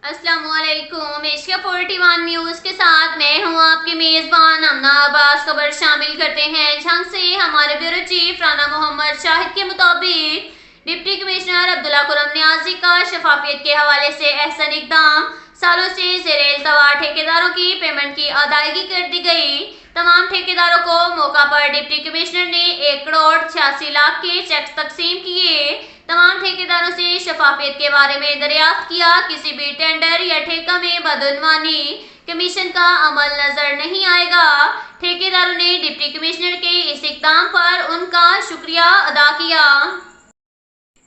अस्सलामुअलैकुम। Asia 41 news के साथ मैं हूं आपकी मेजबान अमना अब्बास। खबर शामिल करते हैं झंग से। हमारे ब्यूरो चीफ राना मोहम्मद शाहिद के मुताबिक डिप्टी कमिश्नर अब्दुल्ला कुरम न्याजी का शफाफियत के हवाले से अहसन इकदाम। सालों से ज़ेर इल्तवा ठेकेदारों की पेमेंट की अदायगी कर दी गई। तमाम ठेकेदारों को मौका पर डिप्टी कमिश्नर ने 1 करोड़ 86 लाख के चेक तकसीम किए। तमाम ठेकेदारों से शफाफियत के बारे में दरियाफ्त किया। किसी भी टेंडर या ठेका में बदउनवानी कमीशन का अमल नजर नहीं आएगा। ठेकेदारों ने डिप्टी कमिश्नर के इस इकदाम पर उनका शुक्रिया अदा किया।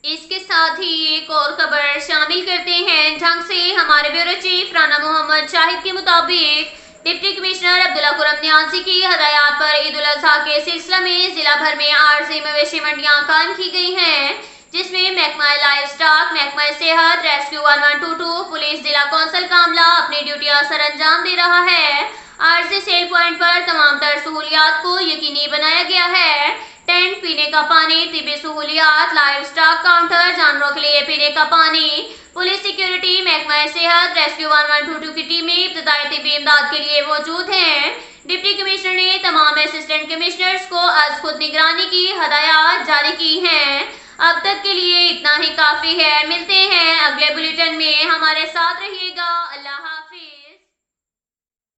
इसके साथ ही एक और खबर शामिल करते हैं झंग से। हमारे ब्यूरो चीफ राना मोहम्मद शाहिद के मुताबिक डिप्टी कमिश्नर अब्दुल्ला कुरम न्याजी की हदायत पर ईद उल अजहा के सिलसिले में जिला भर में आरजी मवेशी मंडियां कायम की गई हैं, जिसमें महकमा लाइव स्टॉक, महकमा सेहत, रेस्क्यू 1122, पुलिस, जिला कौंसल कामला अपनी ड्यूटियां सर अंजाम दे रहा है। आरजी सेल पॉइंट पर तमाम तर सहूलियात को यकीनी बनाया गया है। टेंट, पीने का पानी, तिबी सहूलियात, लाइव स्टॉक काउंटर, जानवरों के लिए पीने का पानी, पुलिस सिक्योरिटी, महकमा सेहत, रेस्क्यू 1122 की टीमें इब्तदाई तिबी इमदाद के लिए मौजूद हैं। डिप्टी कमिश्नर ने तमाम असिस्टेंट कमिश्नर्स को आज खुद निगरानी की हदायत जारी की हैं। अब तक के लिए इतना ही काफी है। मिलते हैं अगले बुलेटिन में, हमारे साथ रहिएगा। अल्लाह हाफिज।